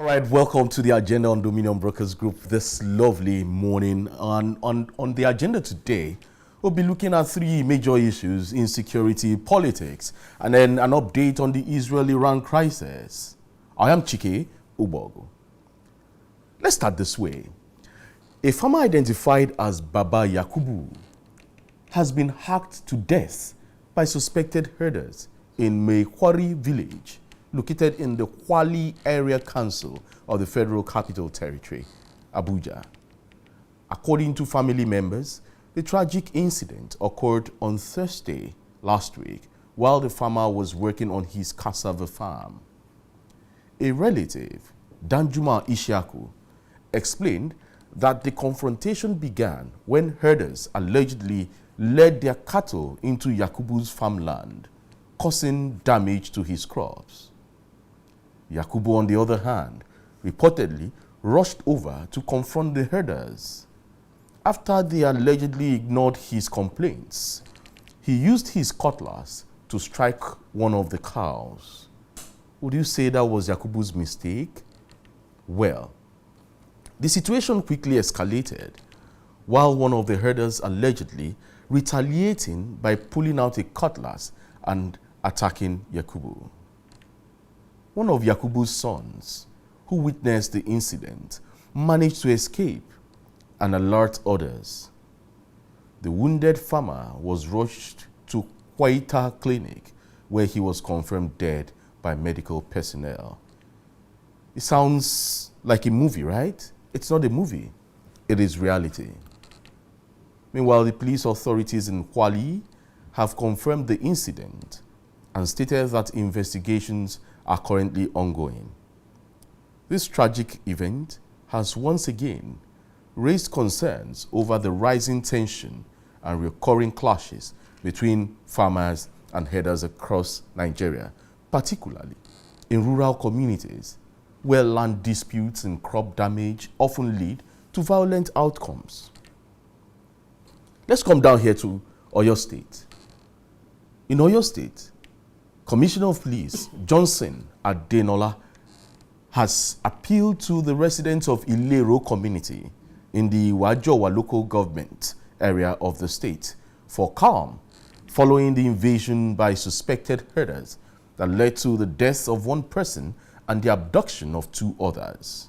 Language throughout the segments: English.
All right, welcome to the agenda on Dominion Brokers Group this lovely morning. On the agenda today, we'll be looking at three major issues: insecurity, politics, and then an update on the Israel-Iran crisis. I am Chike Ubogo. Let's start this way. A farmer identified as Baba Yakubu has been hacked to death by suspected herders in Mekwari village, located in the Kwali Area Council of the Federal Capital Territory, Abuja. According to family members, the tragic incident occurred on Thursday last week while the farmer was working on his cassava farm. A relative, Danjuma Ishaku, explained that the confrontation began when herders allegedly led their cattle into Yakubu's farmland, causing damage to his crops. Yakubu, on the other hand, reportedly rushed over to confront the herders. After they allegedly ignored his complaints, he used his cutlass to strike one of the cows. Would you say that was Yakubu's mistake? Well, the situation quickly escalated while one of the herders allegedly retaliating by pulling out a cutlass and attacking Yakubu. One of Yakubu's sons, who witnessed the incident, managed to escape and alert others. The wounded farmer was rushed to Kwaita Clinic, where he was confirmed dead by medical personnel. It sounds like a movie, right? It's not a movie. It is reality. Meanwhile, the police authorities in Kwali have confirmed the incident and stated that investigations are currently ongoing. This tragic event has once again raised concerns over the rising tension and recurring clashes between farmers and herders across Nigeria, particularly in rural communities where land disputes and crop damage often lead to violent outcomes. Let's come down here to Oyo State. In Oyo State, Commissioner of Police Johnson Adenola has appealed to the residents of Ilero community in the Wajowa local government area of the state for calm following the invasion by suspected herders that led to the death of one person and the abduction of two others.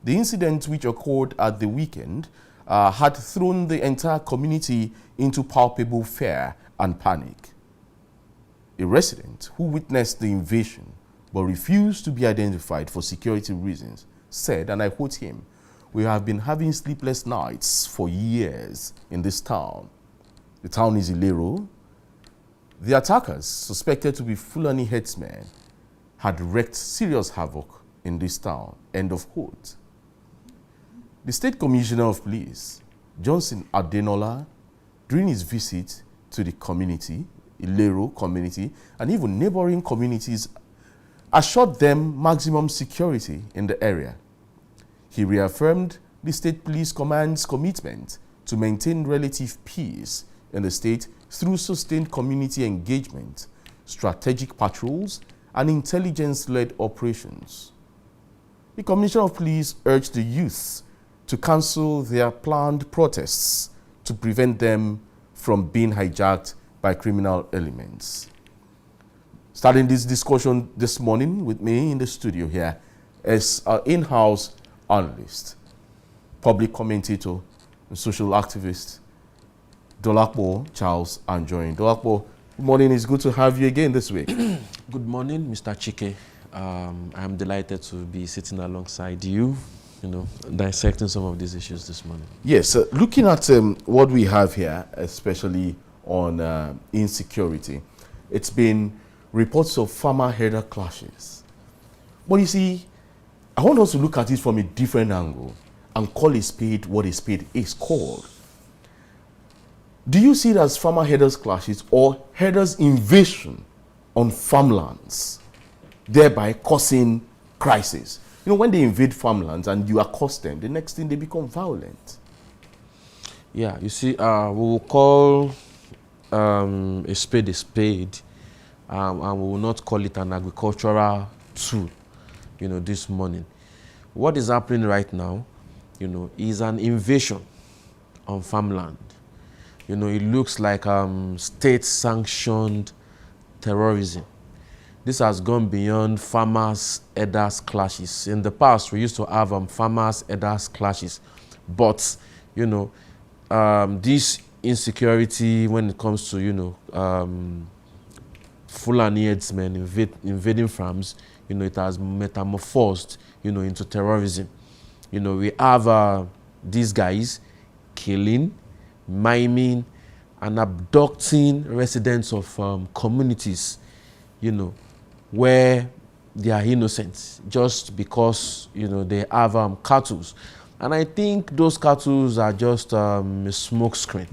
The incident, which occurred at the weekend, had thrown the entire community into palpable fear and panic. A resident who witnessed the invasion but refused to be identified for security reasons said, and I quote him, "We have been having sleepless nights for years in this town." The town is Ilero. The attackers, suspected to be Fulani herdsmen, had wreaked serious havoc in this town. End of quote. The State Commissioner of Police, Johnson Adenola, during his visit to the community, Ilero community, and even neighboring communities, assured them maximum security in the area. He reaffirmed the State Police Command's commitment to maintain relative peace in the state through sustained community engagement, strategic patrols, and intelligence-led operations. The Commissioner of Police urged the youth to cancel their planned protests to prevent them from being hijacked by criminal elements. Starting this discussion this morning with me in the studio here is our in-house analyst, public commentator, and social activist, Dolapo Charles Anjorin. Dolapo, good morning. It's good to have you again this week. Good morning, Mr. Chike. I'm delighted to be sitting alongside you, dissecting some of these issues this morning. Yes, looking at what we have here, especially on insecurity, it's been reports of farmer-herder clashes. But you see, I want us to look at it from a different angle and call a spade what a spade is called. Do you see it as farmer-herders clashes or herders' invasion on farmlands, thereby causing crisis? When they invade farmlands and you accost them, the next thing they become violent. Yeah, you see, we will call a spade, and we will not call it an agricultural tool. this morning. What is happening right now, is an invasion on farmland. It looks like state-sanctioned terrorism. This has gone beyond farmers-herders clashes. In the past, we used to have farmers-herders clashes. But, this insecurity when it comes to, Fulani herdsmen invading farms, it has metamorphosed, into terrorism. We have these guys killing, maiming, and abducting residents of communities, where they are innocent just because, they have cattle. And I think those cattle are just a smoke screen,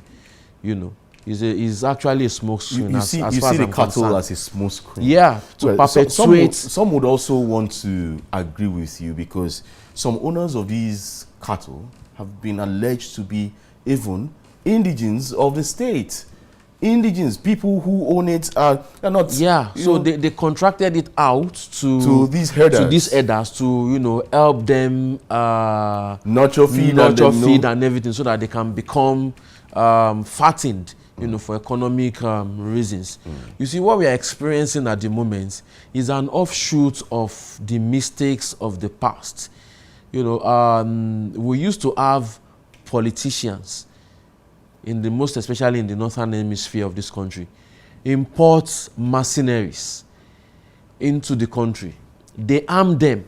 Is actually a smoke screen. You see the cattle as a smoke screen. Yeah, to perpetuate. Some would also want to agree with you, because some owners of these cattle have been alleged to be even indigenes of the state. Indigenes, people who own it are not. Yeah, so they contracted it out to these herders. To help them nurture, feed, and everything, so that they can become fattened, for economic reasons. You see, what we are experiencing at the moment is an offshoot of the mistakes of the past. We used to have politicians especially in the northern hemisphere of this country, import mercenaries into the country. They arm them.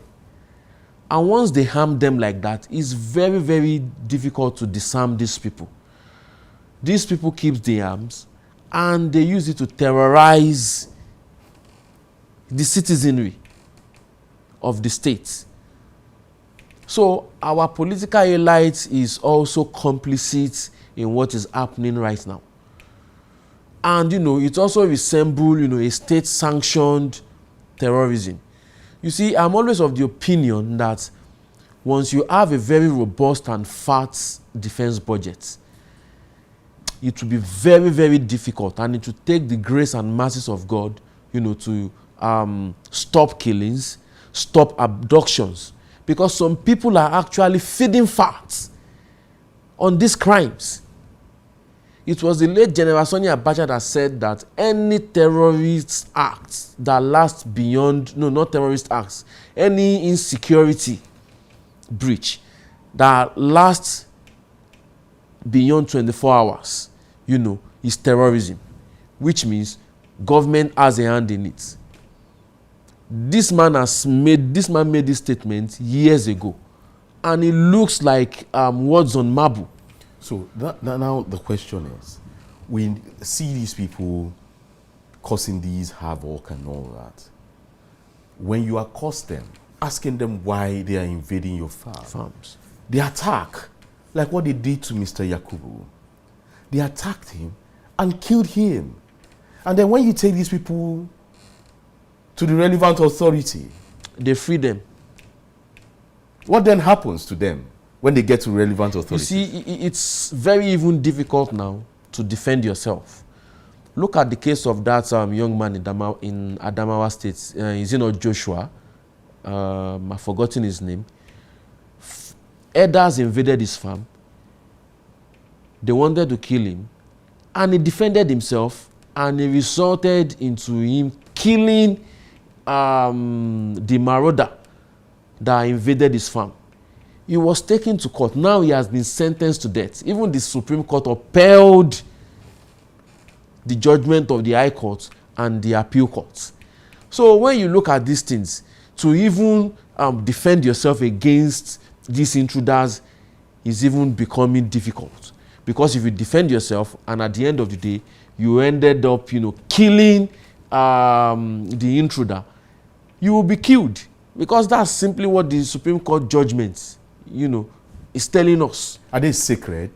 And once they harm them like that, it's very, very difficult to disarm these people. These people keep the arms and they use it to terrorize the citizenry of the state. So our political elite is also complicit in what is happening right now. And, it also resembles, a state-sanctioned terrorism. You see, I'm always of the opinion that once you have a very robust and fat defense budget, it will be very, very difficult, and it will take the grace and mercies of God, to stop killings, stop abductions, because some people are actually feeding fat on these crimes. It was the late General Sani Abacha that said that any terrorist acts that last beyond, not terrorist acts, any insecurity breach that lasts beyond 24 hours, is terrorism, which means government has a hand in it. This man made this statement years ago, and it looks like words on marble. So now the question is, we see these people causing these havoc and all that. When you accost them, asking them why they are invading your farms, they attack, like what they did to Mr. Yakubu. They attacked him and killed him. And then when you take these people to the relevant authority, they free them. What then happens to them when they get to relevant authority? You see, it's very even difficult now to defend yourself. Look at the case of that young man in Adamawa State. Is it not Joshua? I've forgotten his name. Herders invaded his farm. They wanted to kill him, and he defended himself, and it resulted into him killing the marauder that invaded his farm. He was taken to court. Now he has been sentenced to death. Even the Supreme Court upheld the judgment of the High Court and the Appeal Court. So when you look at these things, to even defend yourself against these intruders is even becoming difficult. Because if you defend yourself and at the end of the day, you ended up, killing the intruder, you will be killed. Because that's simply what the Supreme Court judgment, is telling us. Are they sacred?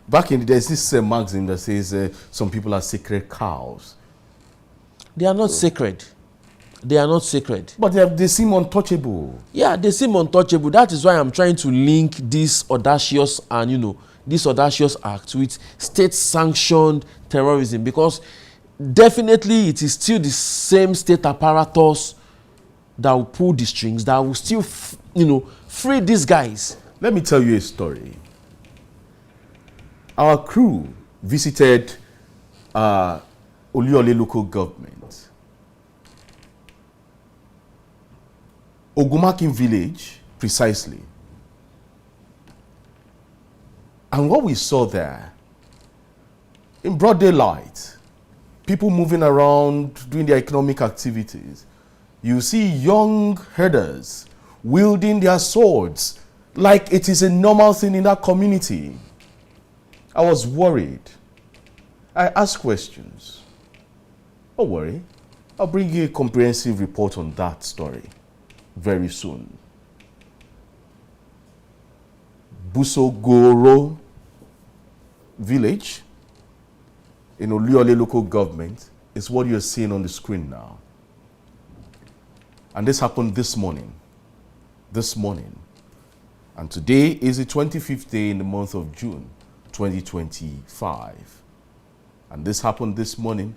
Back in the day, there's this maxim that says some people are sacred cows. They are not sacred. They are not sacred. But they seem untouchable. Yeah, they seem untouchable. That is why I'm trying to link this audacious and, this audacious act with state-sanctioned terrorism, because definitely it is still the same state apparatus that will pull the strings, that will still, free these guys. Let me tell you a story. Our crew visited Oliole local government, Ogumakin village, precisely. And what we saw there, in broad daylight, people moving around, doing their economic activities, you see young herders wielding their swords like it is a normal thing in that community. I was worried. I asked questions. Don't worry, I'll bring you a comprehensive report on that story very soon. Busogoro village in Oliole local government is what you're seeing on the screen now. And this happened this morning. And today is the 25th day in the month of June, 2025. And this happened this morning.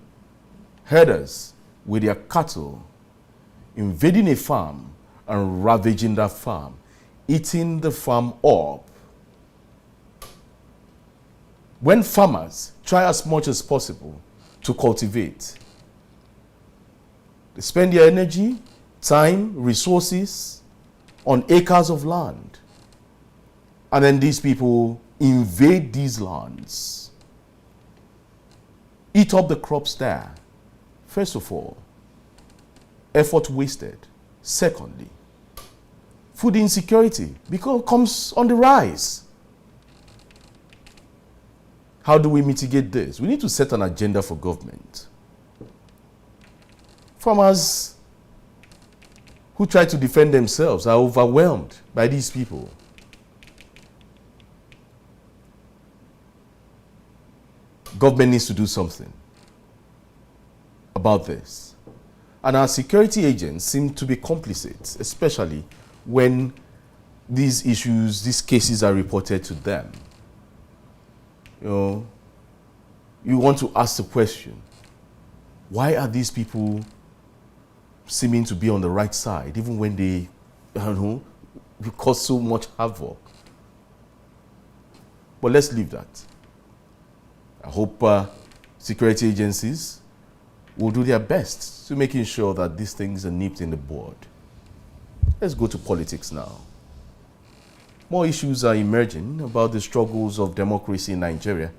Herders with their cattle invading a farm and ravaging that farm, eating the farm up. When farmers try as much as possible to cultivate, they spend their energy, time, resources on acres of land. And then these people invade these lands, eat up the crops there. First of all, effort wasted. Secondly, food insecurity because it comes on the rise. How do we mitigate this? We need to set an agenda for government. Farmers who try to defend themselves are overwhelmed by these people. Government needs to do something about this. And our security agents seem to be complicit, especially when these issues, these cases are reported to them. You want to ask the question, why are these people seeming to be on the right side, even when they, cause so much havoc? But let's leave that. I hope security agencies will do their best to making sure that these things are nipped in the bud. Let's go to politics now. More issues are emerging about the struggles of democracy in Nigeria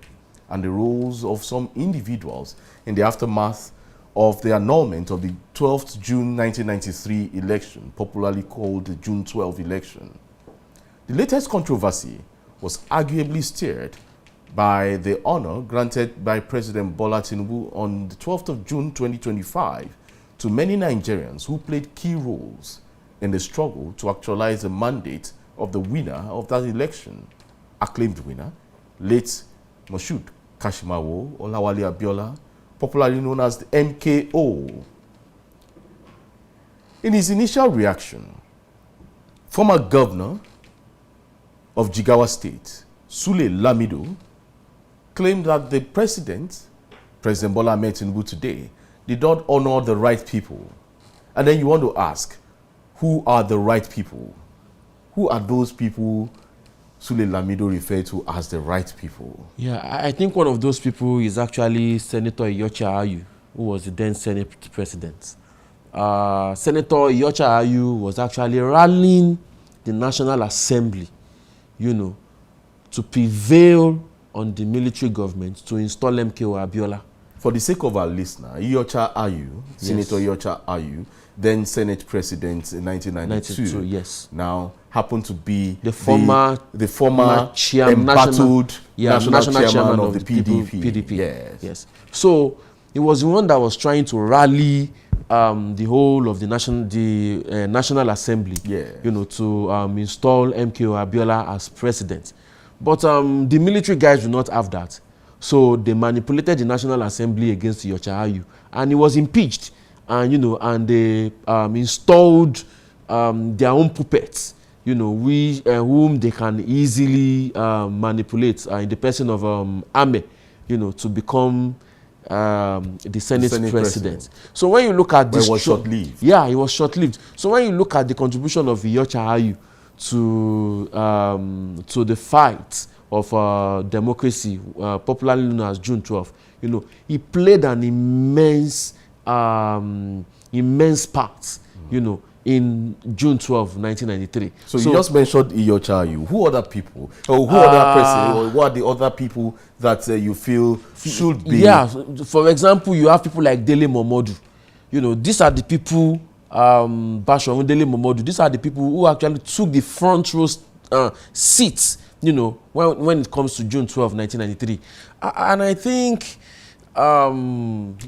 and the roles of some individuals in the aftermath of the annulment of the 12th June 1993 election, popularly called the June 12 election. The latest controversy was arguably stirred by the honor granted by President Bola Tinubu on the 12th of June 2025 to many Nigerians who played key roles in the struggle to actualize the mandate of the winner of that election, acclaimed winner, late Moshood Kashimawo Olawale Abiola, popularly known as the MKO. In his initial reaction, former governor of Jigawa State, Sule Lamido, claimed that the President Bola Ahmed Tinubu today, did not honor the right people. And then you want to ask, who are the right people? Who are those people Sule Lamido referred to as the right people? Yeah, I think one of those people is actually Senator Iyorchia Ayu, who was the then Senate President. Senator Iyorchia Ayu was actually rallying the National Assembly, to prevail on the military government to install MKO Abiola. For the sake of our listener, Iyorchia Ayu, Senator Iyorchia Ayu, then Senate President in 1992, yes. Now happened to be the former embattled national chairman of the PDP. Yes. So he was the one that was trying to rally the whole of the National Assembly, to install MKO Abiola as president. But the military guys do not have that. So they manipulated the National Assembly against Iyorchia Ayu, and he was impeached. And and they installed their own puppets, whom they can easily manipulate in the person of Ame, to become the Senate president. So when you look at this, it was short-lived. Yeah, it was short-lived. So when you look at the contribution of Iyorchia Ayu to the fight of democracy, popularly known as June 12, you know, he played an immense part, you know, in June 12, 1993. So you just mentioned Iyorchia Ayu. Who other people? Or who other person? Or what are the other people that you feel should be? Yeah, for example, you have people like Dele Momodu. You know, these are the people, Bashorun, Dele Momodu, these are the people who actually took the front row seats, you know, when it comes to June 12, 1993. And I think... what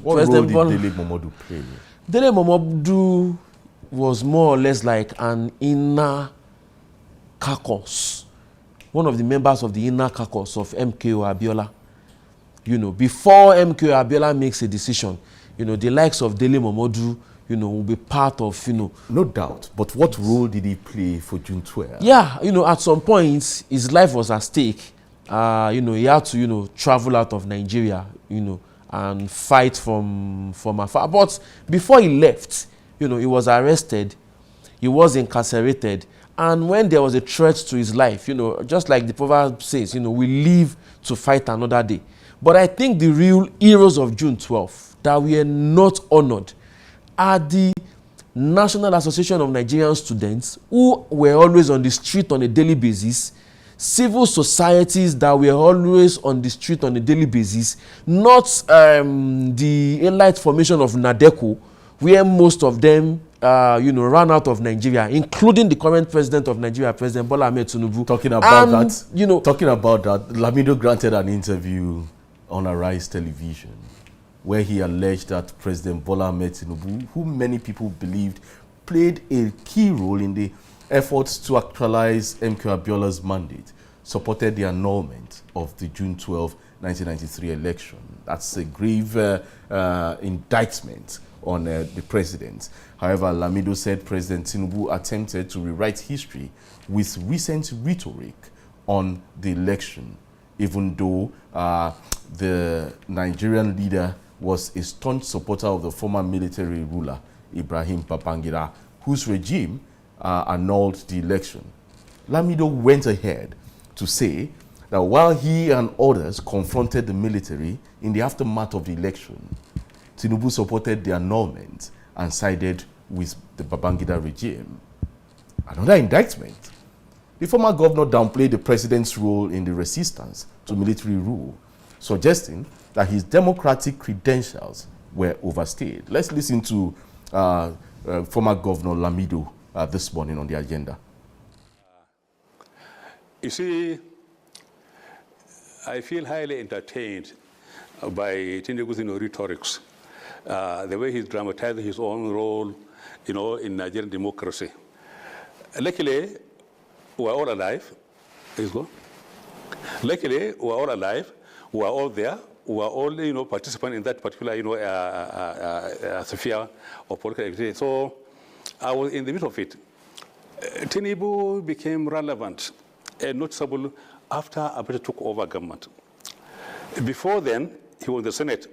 role did Dele Momodu play? Dele Momodu was more or less like an inner caucus, one of the members of the inner caucus of MKO Abiola. You know, before MKO Abiola makes a decision, you know, the likes of Dele Momodu, you know, will be part of, you know. No doubt. But what role did he play for June 12? Yeah, you know, at some point, his life was at stake. You know, he had to, you know, travel out of Nigeria, you know, and fight from afar. But before he left, you know, he was arrested, he was incarcerated, and when there was a threat to his life, you know, just like the proverb says, you know, we live to fight another day. But I think the real heroes of June 12 that were not honored are the National Association of Nigerian Students, who were always on the street on a daily basis, civil societies that were always on the street on a daily basis, not the elite formation of NADECO, where most of them, you know, ran out of Nigeria, including the current president of Nigeria, President Bola Ahmed Tinubu. Talking about that, you know, Lamido granted an interview on Arise Television, where he alleged that President Bola Ahmed Tinubu, who many people believed played a key role in the efforts to actualize MK Abiola's mandate, supported the annulment of the June 12, 1993 election. That's a grave indictment on the president. However, Lamido said President Tinubu attempted to rewrite history with recent rhetoric on the election, even though the Nigerian leader was a staunch supporter of the former military ruler, Ibrahim Babangida, whose regime annulled the election. Lamido went ahead to say that while he and others confronted the military in the aftermath of the election, Tinubu supported the annulment and sided with the Babangida regime. Another indictment. The former governor downplayed the president's role in the resistance to military rule, suggesting that his democratic credentials were overstayed. Let's listen to former Governor Lamido this morning on the agenda. You see, I feel highly entertained by Tinubu's rhetorics, the way he's dramatizing his own role, you know, in Nigerian democracy. Luckily, we're all alive. Please go. Luckily, we're all alive. We're all there. We're all, you know, participants in that particular, you know, sphere of political activity. So I was in the middle of it. Tinubu became relevant and noticeable after Abacha took over government. Before then, he was in the Senate,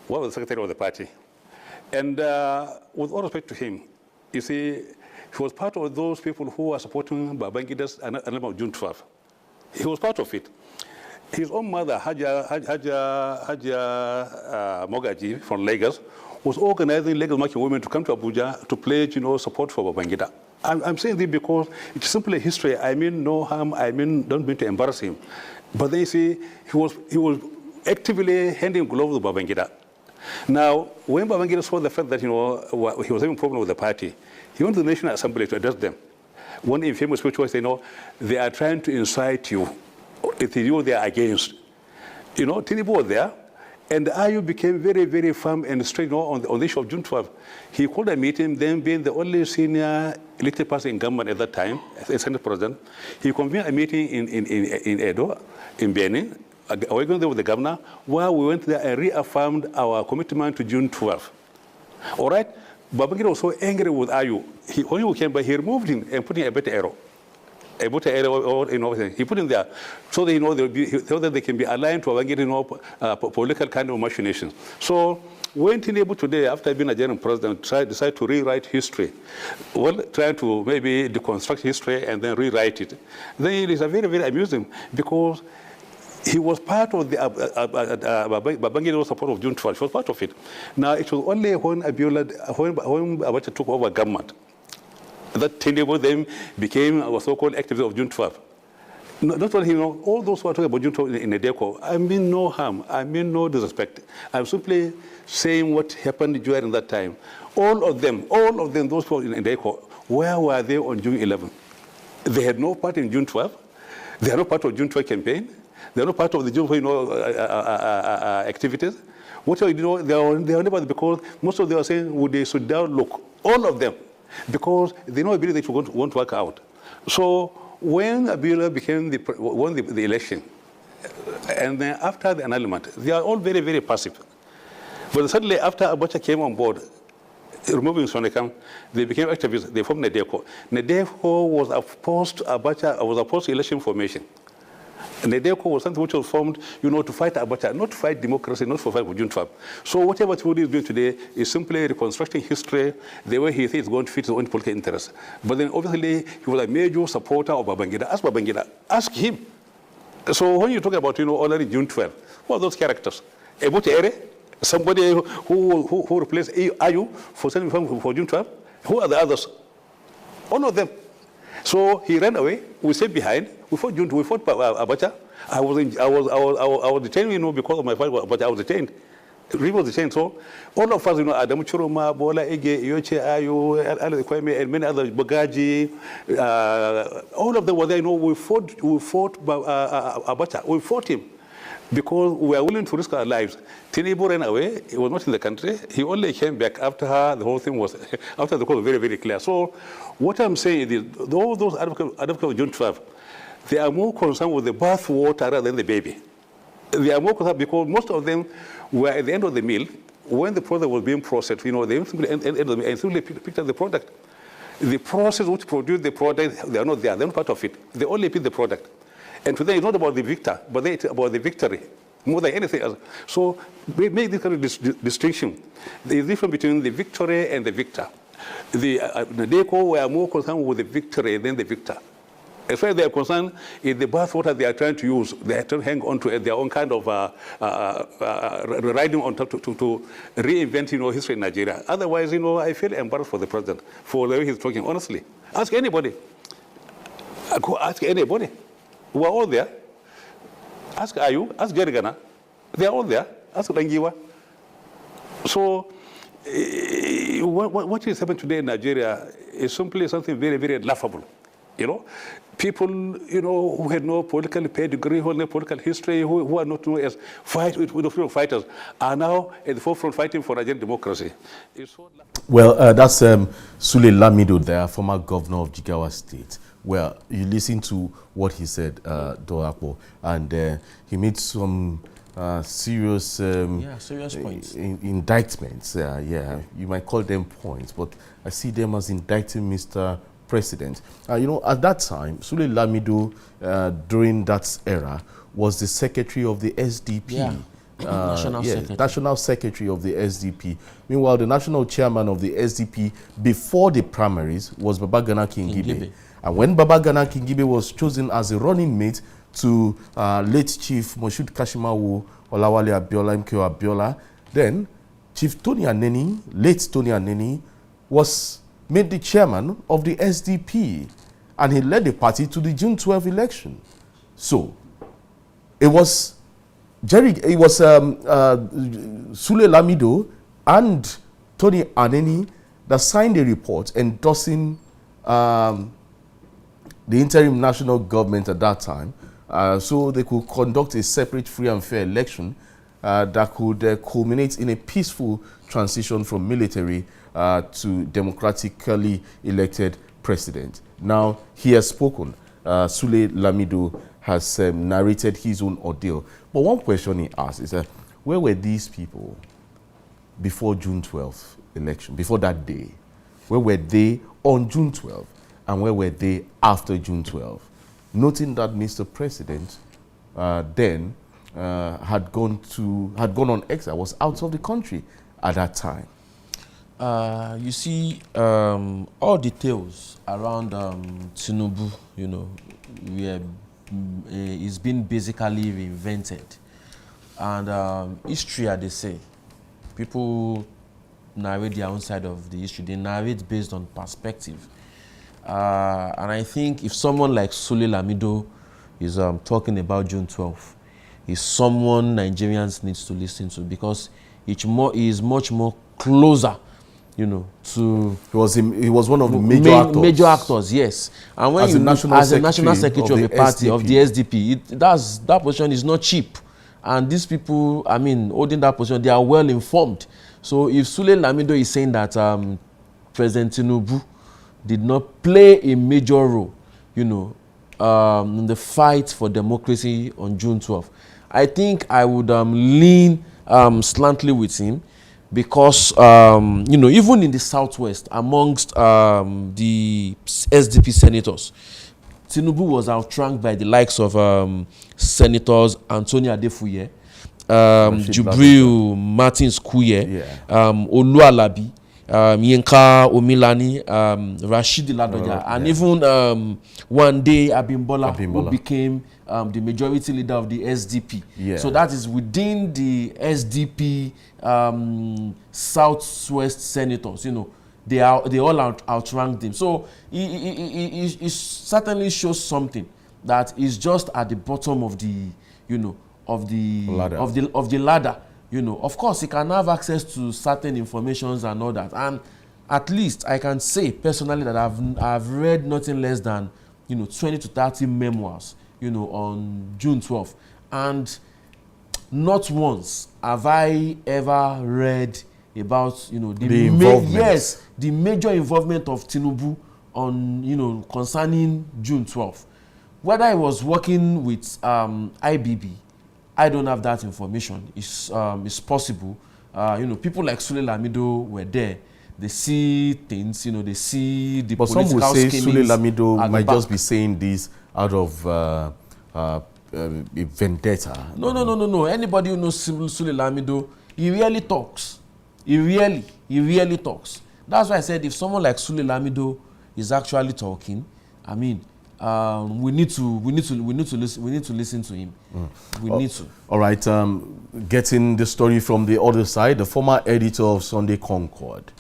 was the secretary of the party. And with all respect to him, you see, he was part of those people who were supporting Babangida's annulment of June 12. He was part of it. His own mother, Haja Mogaji from Lagos, was organizing Lagos market women to come to Abuja to pledge, you know, support for Babangida. I'm saying this because it's simply history. I mean no harm. I mean don't mean to embarrass him. But then you see, he was actively handing gloves to Babangida. Now, when Babangida saw the fact that, you know, he was having a problem with the party, he went to the National Assembly to address them. One infamous speech was, you know, they are trying to incite you. It is you they are against. You know, Tinubu was there, and Ayu became very, very firm and straight, you know, on the issue of June 12. He called a meeting, then being the only senior elected person in government at that time, as a Senate president. He convened a meeting in Edo, in Benin, working there with the governor, where we went there and reaffirmed our commitment to June 12. All right? Babangida was so angry with Ayu. He only came by, he removed him and put in a better arrow. a voter area, or, you know, he put in there so that, you know, so that they can be aligned to get, you know, political kind of machinations. So when Tinubu today, after being a general president, decided to rewrite history, well, trying to maybe deconstruct history and then rewrite it, then it is a very, very amusing, because he was part of the Babangida support of June 12. He was part of it. Now, it was only when Abacha took over government that Tinubu then became a so-called activist of June 12. No, not only, you know, all those who are talking about June 12 in Edeco, I mean no harm, I mean no disrespect. I'm simply saying what happened during that time. All of them, those who are in Edeco, where were they on June 11? They had no part in June 12. They are not part of June 12 campaign. They are not part of the June 12, you know, activities. What you know, they are never, because most of them are saying, would they should down look, all of them, because they know believe they won't work out. So when Abiola won the election, and then after the annulment, they are all very, very passive. But suddenly, after Abacha came on board, removing Sonekam, they became activists. They formed NEDECO. NEDECO was opposed to Abacha, was opposed to election formation. NEDECO was something which was formed, you know, to fight Abacha, not to fight democracy, not to fight for June 12. So whatever Tinubu is doing today is simply reconstructing history the way he thinks is going to fit his own political interests. But then obviously he was a major supporter of Babangida. Ask Babangida, ask him. So when you talk about, you know, already June 12, what are those characters? Ebute Ere, somebody who replaced Ayu for June 12? Who are the others? All of them. So he ran away. We stayed behind. We fought Abacha. I was detained, you know, because of my fight, but I was detained. Really was detained. So all of us, you know, Adamu Churuma, Bola Ege, Yoche Ayu, Kwame, and many others, Bagaji, all of them were there. You know, we fought Abacha. We fought him because we were willing to risk our lives. Tinubu ran away. He was not in the country. He only came back after the whole thing was, after the cause was very, very clear. So what I'm saying is, all those advocates of June 12, they are more concerned with the bath water rather than the baby. They are more concerned because most of them were at the end of the meal. When the product was being processed, you know, they simply picked up the product. The process which produced the product, they are not there. They're not part of it. They only pick the product. And today it's not about the victor, but it's about the victory more than anything else. So we make this kind of distinction. There is a difference between the victory and the victor. The NEDECO were more concerned with the victory than the victor. As far as they are concerned, is the bathwater they are trying to use, they are trying to hang on to their own kind of riding on top to reinvent, you know, history in Nigeria. Otherwise, you know, I feel embarrassed for the president, for the way he's talking, honestly. Ask anybody. Go ask anybody. We're all there. Ask Ayu, ask Gerigana. They're all there. Ask Langiwa. So what is happening today in Nigeria is simply something very, very laughable. You know, people, you know, who had no political pedigree, who had no political history, who are not known as fighters, are now at the forefront fighting for Nigerian democracy. Well, that's Sule Lamido there, former governor of Jigawa State. Well, you listen to what he said, Doakpo, and he made some serious serious points. Indictments. Yeah, you might call them points, but I see them as indicting Mr. President. You know, at that time, Sule Lamido, during that era, was the secretary of the SDP. Yeah. National Secretary of the SDP. Meanwhile, the national chairman of the SDP before the primaries was Babagana Kingibe. And when Babagana Kingibe was chosen as a running mate to late Chief Moshood Kashimawo Olawale Abiola, MKO Abiola, then Chief Tony Aneni, late Tony Aneni, was made the chairman of the SDP, and he led the party to the June 12 election. So it was Sule Lamido and Tony Aneni that signed a report endorsing the interim national government at that time, so they could conduct a separate, free and fair election that could culminate in a peaceful transition from military to democratically elected president. Now, he has spoken. Sule Lamido has narrated his own ordeal. But one question he asked is, where were these people before June 12th election, before that day? Where were they on June 12th? And where were they after June 12th? noting that Mr. President then had gone on exile, was out of the country at that time? You see, all details around Tinubu, is being basically reinvented. And history, as they say, people narrate their own side of the history. They narrate based on perspective. And I think if someone like Sule Lamido is talking about June 12th, is someone Nigerians needs to listen to, because he is much more closer, to... He was one of the major actors. Major actors, yes. And when as a national secretary of a party, SDP. Of the SDP, that position is not cheap. And these people, holding that position, they are well informed. So if Sule Lamido is saying that President Tinubu did not play a major role, in the fight for democracy on June 12th, I think I would lean slantly with him, because even in the Southwest, amongst the SDP senators, Tinubu was outranked by the likes of Senators Anthony Adefuye, Jubril Martins Kuye, Olualabi, Yinka Omilani, Rashidi Ladoja, and even one day Abimbola, who became the majority leader of the SDP. Yeah. So that is within the SDP Southwest senators. They all outranked him. So it certainly shows something that is just at the bottom of the ladder. Of course, he can have access to certain informations and all that. And at least I can say personally that I've read nothing less than 20 to 30 memoirs on June 12th, and not once have I ever read about the major involvement of Tinubu on concerning June 12th. Whether I was working with IBB, I don't have that information. It's possible. People like Sule Lamido were there. They see things, they see the political scheming. But some would say Sule Lamido might just be saying this out of a vendetta. No. Anybody who knows Sule Lamido, he really talks. He really talks. That's why I said if someone like Sule Lamido is actually talking, we need to listen to him. We need to. All right. Getting the story from the other side, the former editor of Sunday Concord,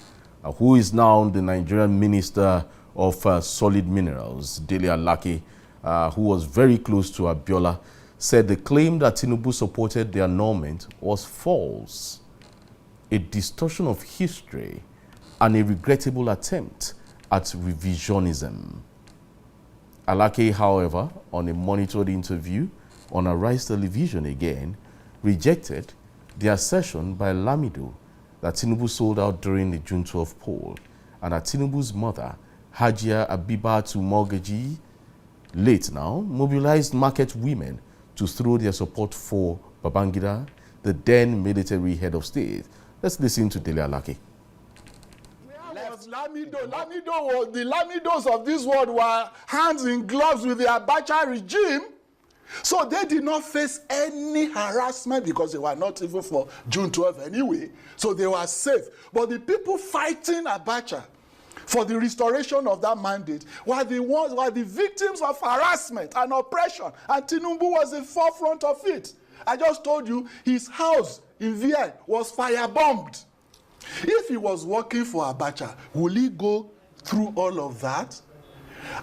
who is now the Nigerian Minister of Solid Minerals, Dele Alake, who was very close to Abiola, said the claim that Tinubu supported the annulment was false, a distortion of history, and a regrettable attempt at revisionism. Alake, however, on a monitored interview on Arise Television again, rejected the assertion by Lamido that Tinubu sold out during the June 12 poll, and that Tinubu's mother, Hajia Abibatu Morgaji, late now, mobilized market women to throw their support for Babangida, the then military head of state. Let's listen to Dele Alake. The Lamidos of this world were hands in gloves with the Abacha regime. So they did not face any harassment because they were not even for June 12 anyway. So they were safe. But the people fighting Abacha for the restoration of that mandate were the victims of harassment and oppression. And Tinubu was the forefront of it. I just told you his house in VI was firebombed. If he was working for Abacha, will he go through all of that?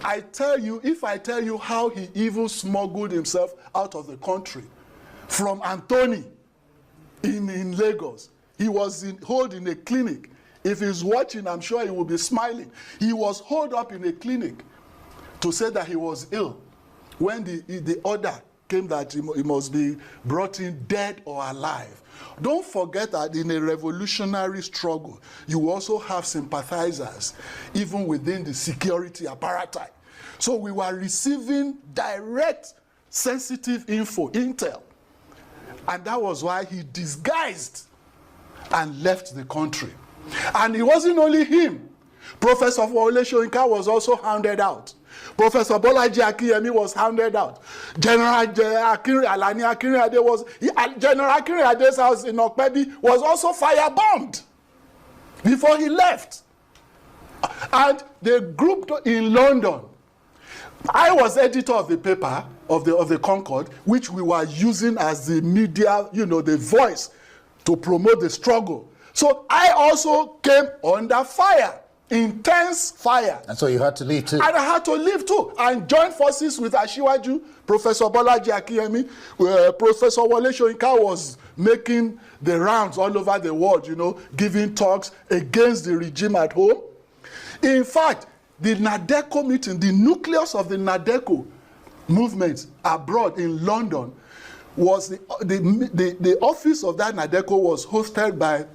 If I tell you how he even smuggled himself out of the country from Anthony in Lagos. He was holed in a clinic. If he's watching, I'm sure he will be smiling. He was holed up in a clinic to say that he was ill when the order came that he must be brought in dead or alive. Don't forget that in a revolutionary struggle, you also have sympathizers, even within the security apparatus. So we were receiving direct, sensitive intel. And that was why he disguised and left the country. And it wasn't only him. Professor Wole Soyinka was also hounded out. Professor Bolaji Akiyemi was hounded out. General Alani Akinrade was, General Akinrade's house in Okpedi was also firebombed before he left. And they grouped in London. I was editor of the paper, of the Concord, which we were using as the media, the voice to promote the struggle. So I also came under fire, intense fire. And so you had to leave too? And I had to leave too, and join forces with Ashiwaju, Professor Bolaji Akiyemi. Professor Wole Soyinka was making the rounds all over the world, giving talks against the regime at home. In fact, the NADECO meeting, the nucleus of the NADECO movement abroad in London, was the office of that NADECO was hosted by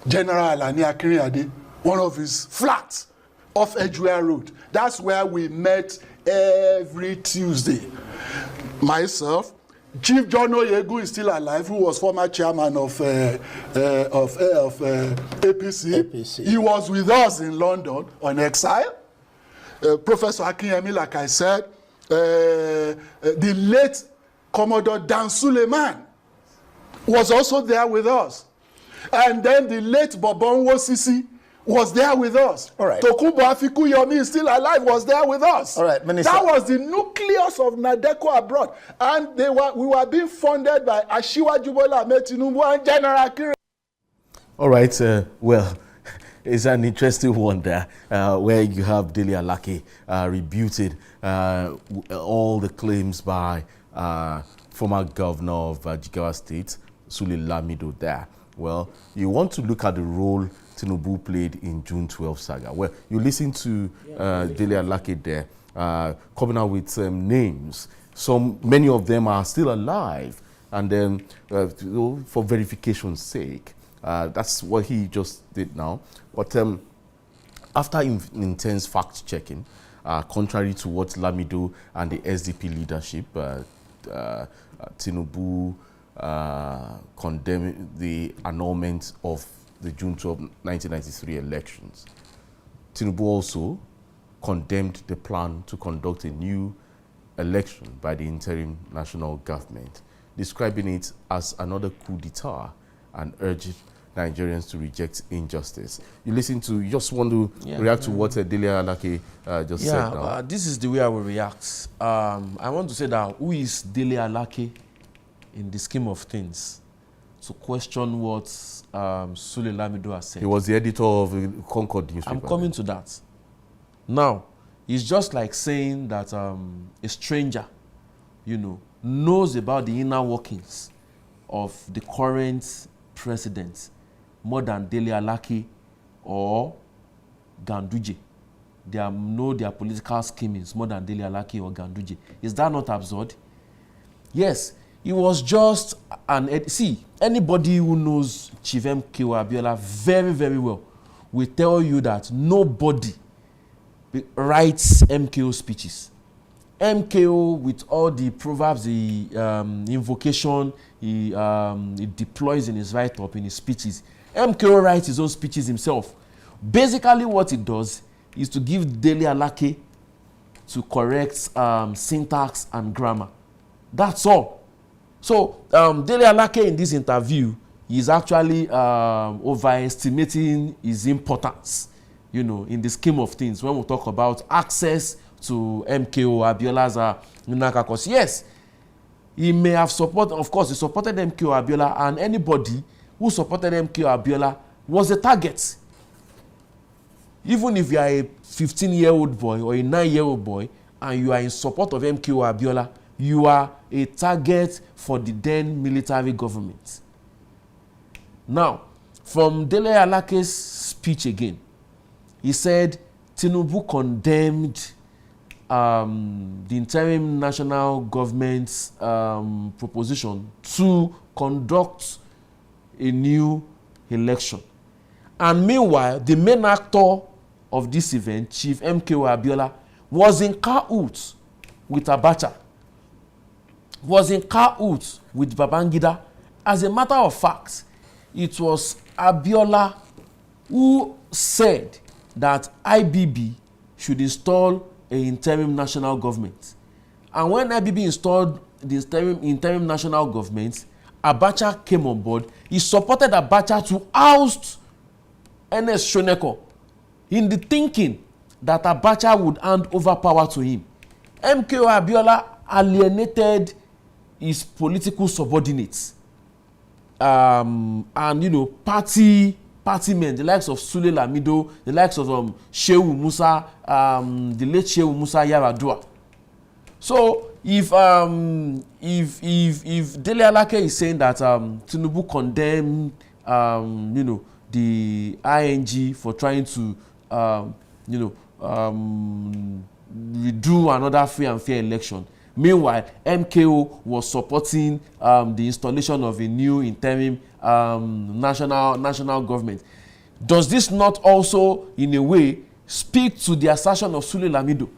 General Alani Akinrade, one of his flats off Edgware Road. That's where we met every Tuesday. Myself, Chief John Oyegu is still alive, who was former chairman of APC. He was with us in London on exile. Professor Akinyemi, like I said, the late Commodore Dan Suleiman was also there with us. And then the late Bobonwo Sisi was there with us. All right. Tokunbo Afikuyomi is still alive, was there with us. All right, Minister. That was the nucleus of NADECO abroad. And we were being funded by Ashiwaju Bola Ahmed Tinubu and General Akinrade. All right, well, it's an interesting one there, where you have Dele Alake rebuted all the claims by former governor of Jigawa State, Sule Lamido there. Well, you want to look at the role Tinubu played in June 12 saga. Well, you listen to Dele Alake there, coming out with names. Many of them are still alive, and then for verification's sake, that's what he just did now. But after intense fact-checking, contrary to what Lamido and the SDP leadership, Tinubu condemned the annulment of the June 12, 1993 elections. Tinubu also condemned the plan to conduct a new election by the interim national government, describing it as another coup d'etat and urged Nigerians to reject injustice. You just want to react to what Dele Alake just said now. This is the way I will react. I want to say that who is Dele Alake in the scheme of things to question what Sule Lamido has said? He was the editor of the Concord newspaper. I'm coming to that. Now, it's just like saying that a stranger, knows about the inner workings of the current president more than Dele Alake or Ganduje. They know their political schemings more than Dele Alake or Ganduje. Is that not absurd? Yes, it was just anybody who knows Chief MKO Abiola very, very well will tell you that nobody writes MKO speeches. MKO, with all the proverbs, the invocation he deploys in his write-up, in his speeches, MKO writes his own speeches himself. Basically, what it does is to give Dele Alake to correct syntax and grammar. That's all. So, Dele Alake in this interview is actually overestimating his importance, in the scheme of things when we talk about access to MKO Abiola's Minaka. Yes, he may have supported, of course, he supported MKO Abiola, and anybody who supported MKO Abiola was a target. Even if you are a 15-year-old boy or a 9-year-old boy and you are in support of MKO Abiola, you are a target for the then military government. Now, from Dele Alake's speech again, he said Tinubu condemned the interim national government's proposition to conduct a new election. And meanwhile, the main actor of this event, Chief MKO Abiola, was in cahoots with Abacha, was in cahoots with Babangida. As a matter of fact, it was Abiola who said that IBB should install an interim national government. And when IBB installed the interim national government, Abacha came on board. He supported Abacha to oust Ernest Shoneko in the thinking that Abacha would hand over power to him. MKO Abiola alienated his political subordinates. And party men, the likes of Sule Lamido, the likes of Shehu Musa, the late Shehu Musa Yaradua. So if Dele Alake is saying that Tinubu condemned the ING for trying to redo another free and fair election, meanwhile MKO was supporting the installation of a new interim national government, does this not also in a way speak to the assertion of Sule Lamido?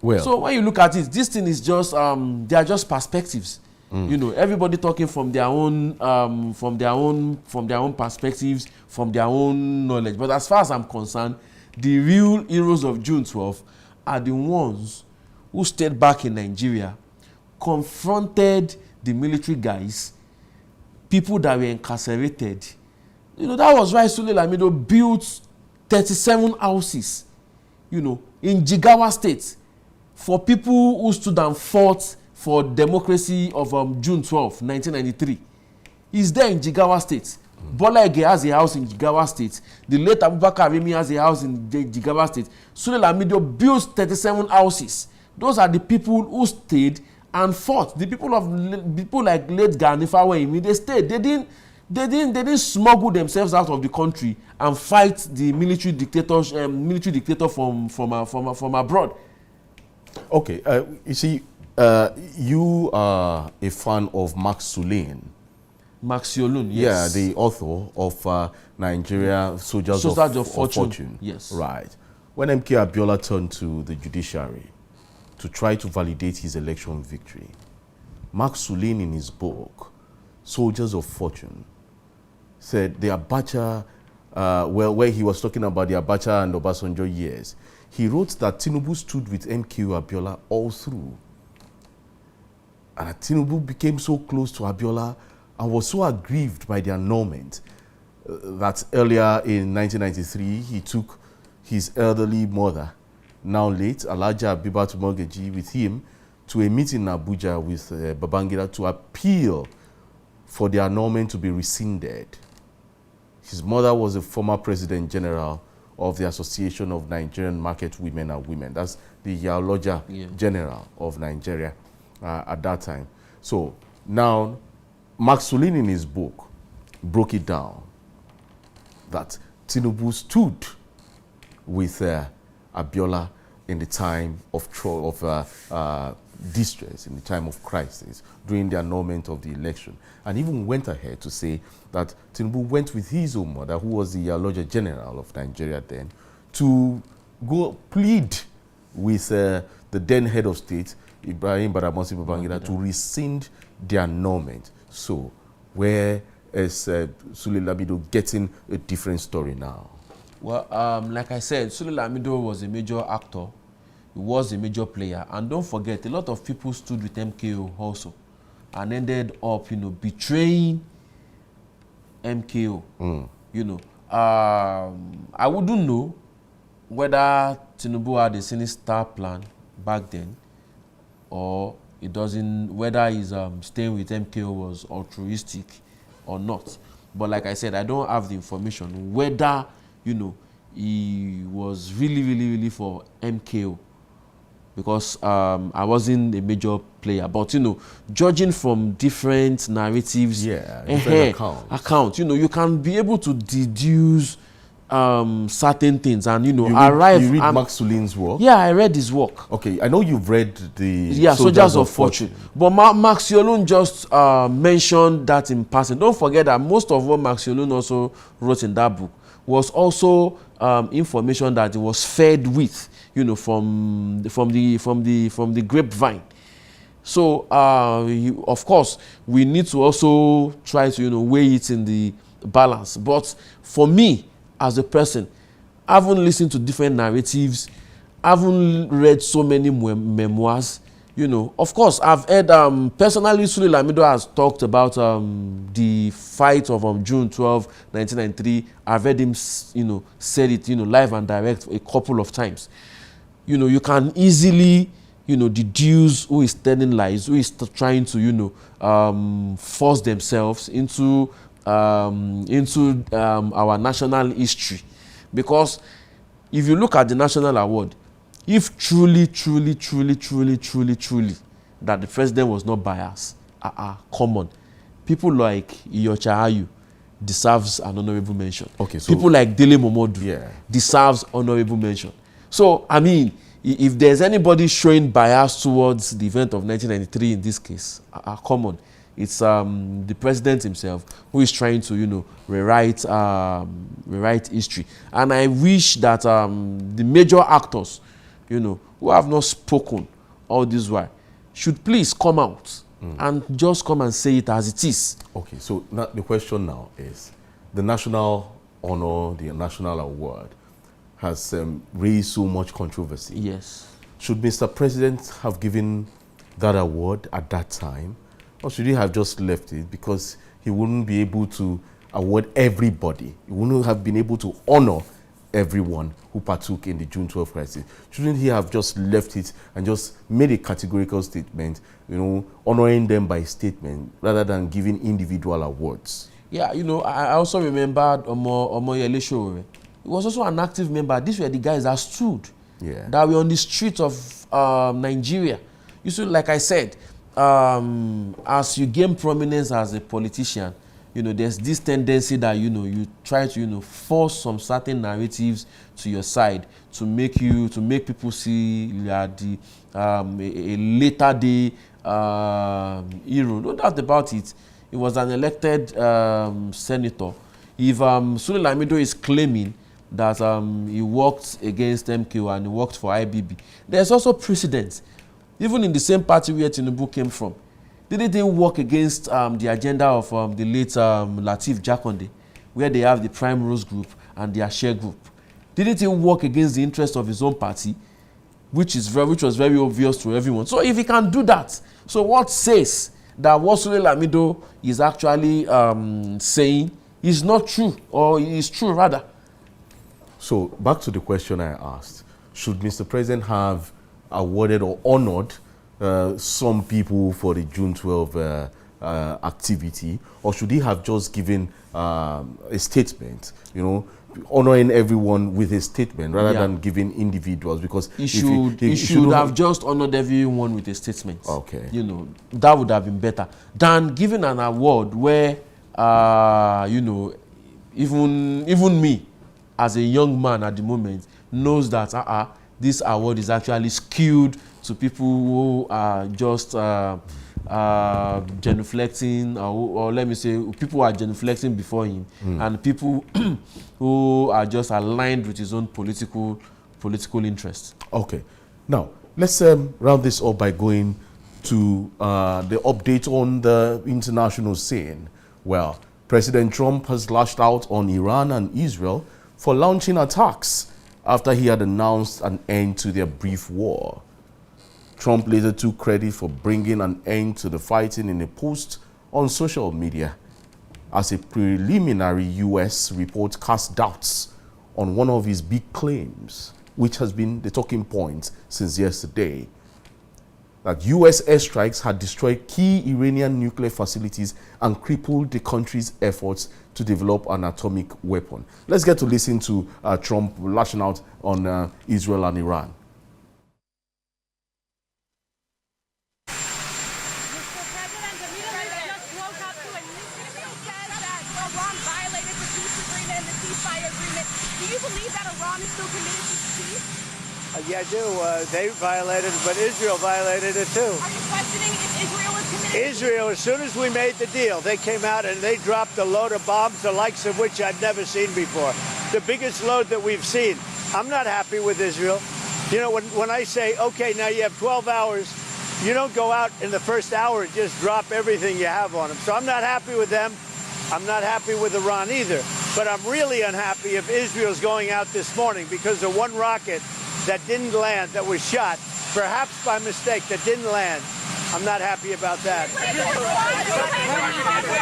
Well, so when you look at it, this thing is just they are just perspectives. Everybody talking from their own perspectives, from their own knowledge. But as far as I'm concerned, the real heroes of June 12 are the ones who stayed back in Nigeria, confronted the military guys, people that were incarcerated. That was why Sule Lamido built 37 houses, in Jigawa State, for people who stood and fought for democracy of June 12, 1993. He's there in Jigawa State. Bola Ege has a house in Jigawa State. The late Abubakar Remi has a house in Jigawa State. Sule Lamido built 37 houses. Those are the people who stayed and fought. The people like late Gani Fawehinmi, they stayed. They didn't smuggle themselves out of the country and fight the military dictator from abroad. Okay, you see, you are a fan of Max Sulin. Max Yolun, yes. Yeah, the author of Nigeria Soldiers of Fortune. Yes. Right. When MK Abiola turned to the judiciary to try to validate his election victory, Max Sulin in his book, Soldiers of Fortune, said the Abacha, where he was talking about the Abacha and Obasanjo years, he wrote that Tinubu stood with MK Abiola all through. And Tinubu became so close to Abiola and was so aggrieved by the annulment that earlier in 1993, he took his elderly mother, now late, Alhaja Abibatu Mogeji, with him to a meeting in Abuja with Babangida to appeal for the annulment to be rescinded. His mother was a former President General of the Association of Nigerian Market Women and Women. That's the Yaloja General of Nigeria at that time. So now, Max Sulin in his book broke it down that Tinubu stood with Abiola in the time of distress, in the time of crisis, during the annulment of the election, and even went ahead to say that Tinubu went with his own mother, who was the Yaloja General of Nigeria then, to go plead with the then head of state, Ibrahim Badamasi Babangida, to rescind the annulment. So, where is Sule Lamido getting a different story now? Well, like I said, Sule Lamido was a major actor. He was a major player. And don't forget, a lot of people stood with MKO also and ended up, betraying MKO. I wouldn't know whether Tinubu had a sinister plan back then, or it doesn't, whether his staying with MKO was altruistic or not. But like I said, I don't have the information whether, he was really for MKO, because I wasn't a major player. But, judging from different narratives, different accounts, you can be able to deduce certain things and, You read Max Sulin's work? Yeah, I read his work. Okay, I know you've read the Soldiers of Fortune. But Max Yolun just mentioned that in passing. Don't forget that most of what Max Yolun also wrote in that book was also information that he was fed with, from the grapevine. So, of course, we need to also try to, weigh it in the balance. But for me, as a person, haven't listened to different narratives, haven't read so many memoirs. You know, of course, I've heard personally, Sule Lamido has talked about the fight of June 12, 1993. I've heard him, you know, said it, you know, live and direct a couple of times. You know, you can easily, you know, deduce who is telling lies, who is trying to, you know, force themselves into our national history. Because if you look at the national award, if truly that the president was not biased, come on, people like Iyorchia Ayu deserves an honorable mention. Okay, so people like Dele Momodu deserves honorable mention. So, I mean, if there's anybody showing bias towards the event of 1993 in this case, come on, it's the president himself who is trying to, you know, rewrite history. And I wish that the major actors, you know, who have not spoken all this while, should please come out and just come and say it as it is. Okay, so now the question now is, the national honor, the national award, has raised so much controversy. Yes. Should Mr. President have given that award at that time, or should he have just left it because he wouldn't be able to award everybody? He wouldn't have been able to honor everyone who partook in the June 12 crisis. Shouldn't he have just left it and just made a categorical statement, you know, honoring them by statement rather than giving individual awards? Yeah, you know, I also remembered Omoyele Sowore. He was also an active member. These were the guys that stood, that were on the streets of Nigeria. You see, like I said, as you gain prominence as a politician, you know, there's this tendency that, you know, you try to, you know, force some certain narratives to your side to make people see that a later day hero. No doubt about it. He was an elected senator. If Sule Lamido is claiming that he worked against MKO and he worked for IBB, there's also precedent. Even in the same party where Tinubu came from, didn't they work against the agenda of the late Lateef Jakonde, where they have the Prime Rose Group and their share group? Didn't he work against the interest of his own party, which was very obvious to everyone? So if he can do that, so what says that what Sule Lamido is actually saying is not true, or is true rather? So back to the question I asked, should Mr. President have awarded or honored some people for the June 12 activity, or should he have just given a statement, you know, honoring everyone with a statement rather than giving individuals? Because he should have just honored everyone with a statement. Okay. You know, that would have been better than giving an award where, you know, even me as a young man at the moment knows that this award is actually skewed to people who are just genuflecting, or let me say, people who are genuflecting before him, and people who are just aligned with his own political interests. Okay. Now, let's round this up by going to the update on the international scene. Well, President Trump has lashed out on Iran and Israel for launching attacks after he had announced an end to their brief war. Trump later took credit for bringing an end to the fighting in a post on social media, as a preliminary U.S. report cast doubts on one of his big claims, which has been the talking point since yesterday, that U.S. airstrikes had destroyed key Iranian nuclear facilities and crippled the country's efforts to develop an atomic weapon. Let's get to listen to Trump lashing out on Israel and Iran. Yeah, I do. They violated it, but Israel violated it too. Are you questioning if Israel is committed? Israel, as soon as we made the deal, they came out and they dropped a load of bombs, the likes of which I've never seen before. The biggest load that we've seen. I'm not happy with Israel. You know, when I say, okay, now you have 12 hours, you don't go out in the first hour and just drop everything you have on them. So I'm not happy with them. I'm not happy with Iran either. But I'm really unhappy if Israel's going out this morning because the one rocket that didn't land, that was shot, perhaps by mistake, that didn't land. I'm not happy about that.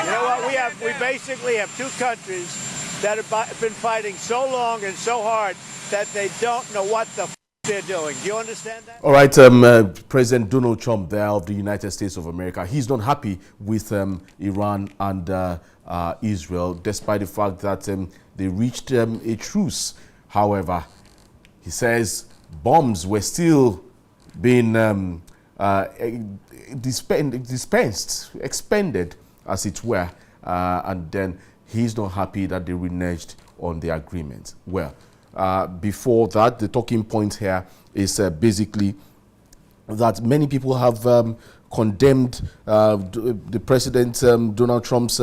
You know what? We basically have two countries that have been fighting so long and so hard that they don't know what the they're doing. Do you understand that? All right, President Donald Trump there of the United States of America, he's not happy with Iran and Israel, despite the fact that they reached a truce. However, he says bombs were still being expended, as it were, and then he's not happy that they reneged on the agreement. Well, before that, the talking point here is basically that many people have condemned the President Donald Trump's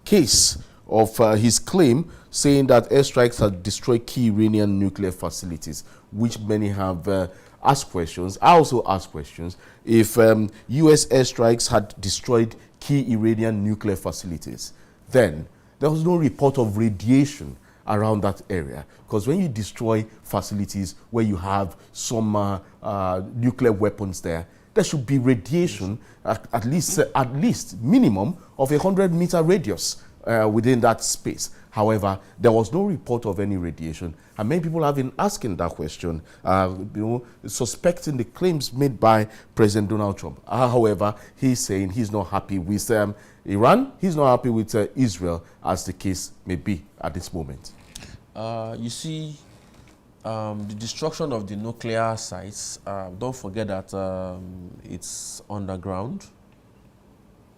case of his claim, saying that airstrikes had destroyed key Iranian nuclear facilities, which many have asked questions. I also asked questions if U.S. airstrikes had destroyed key Iranian nuclear facilities. Then there was no report of radiation around that area, because when you destroy facilities where you have some nuclear weapons there should be radiation at least minimum of 100-meter radius within that space. However, there was no report of any radiation, and many people have been asking that question, suspecting the claims made by President Donald Trump. However, he's saying he's not happy with Iran, he's not happy with Israel, as the case may be at this moment. You see, the destruction of the nuclear sites, don't forget that it's underground.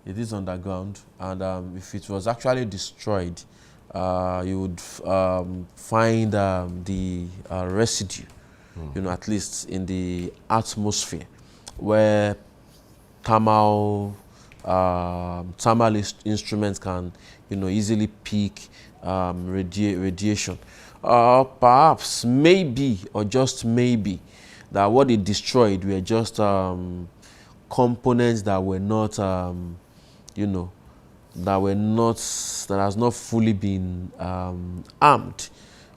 It is underground, and if it was actually destroyed, you would find the residue, at least in the atmosphere, where thermal instruments can, easily peak radiation. Perhaps, maybe, or just maybe, that what it destroyed were just components that were not, that has not fully been armed.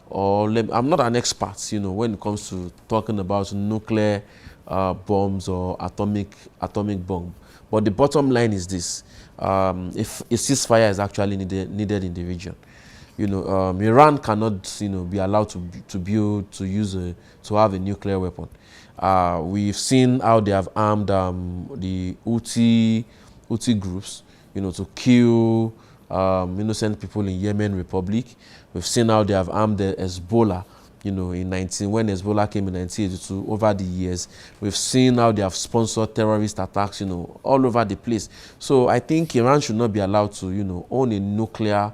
Or I'm not an expert, when it comes to talking about nuclear bombs or atomic bomb. But the bottom line is this: if a ceasefire is actually needed in the region, Iran cannot, be allowed to have a nuclear weapon. We've seen how they have armed the Houthi groups, to kill innocent people in Yemen Republic. We've seen how they have armed the Hezbollah, when Hezbollah came in 1982. Over the years, we've seen how they have sponsored terrorist attacks, all over the place. So I think Iran should not be allowed to, own a nuclear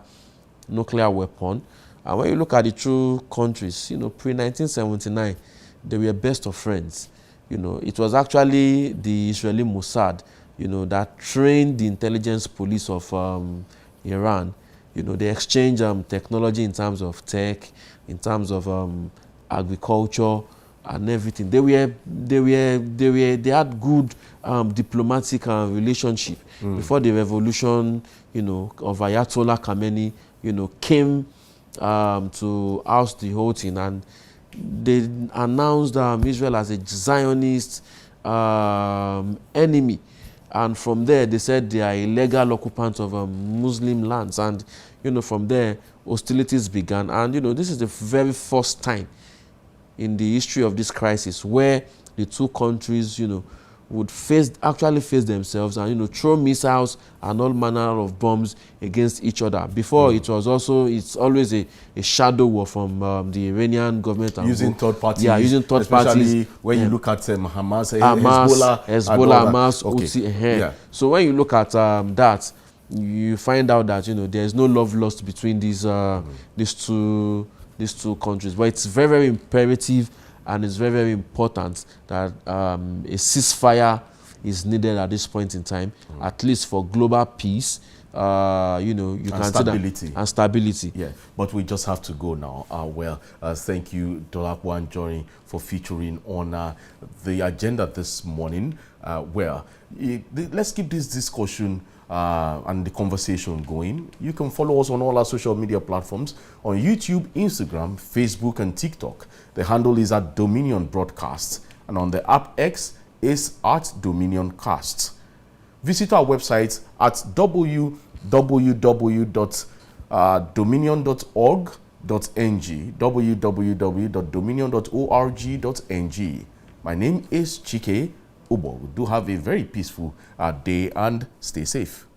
weapon. And when you look at the two countries, pre-1979, they were best of friends. It was actually the Israeli Mossad, that trained the intelligence police of Iran. They exchanged technology in terms of tech, in terms of agriculture and everything. They had good diplomatic relationship before the revolution, of Ayatollah Khamenei, came to oust the whole thing, and they announced Israel as a Zionist enemy. And from there, they said they are illegal occupants of Muslim lands. And, from there, hostilities began. And, this is the very first time in the history of this crisis where the two countries, would actually face themselves and, throw missiles and all manner of bombs against each other. Before, it's always a shadow war from the Iranian government. And using third parties. Yeah, using third parties. Especially when you look at Hamas, Hezbollah, okay. Houthi. Yeah. So when you look at that, you find out that, there's no love lost between these two countries. But it's very, very imperative, and it's very, very important that a ceasefire is needed at this point in time, at least for global peace, you know, you can stability. see that, and stability. Yeah, but we just have to go now. Thank you, Dolapo Anjorin, for featuring on the agenda this morning. Let's keep this discussion and the conversation going. You can follow us on all our social media platforms on YouTube, Instagram, Facebook, and TikTok. The handle is at Dominion Broadcast, and on the app X is at Dominion Cast. Visit our website at www.dominion.org.ng, www.dominion.org.ng. My name is Chike Ubo. Do have a very peaceful day and stay safe.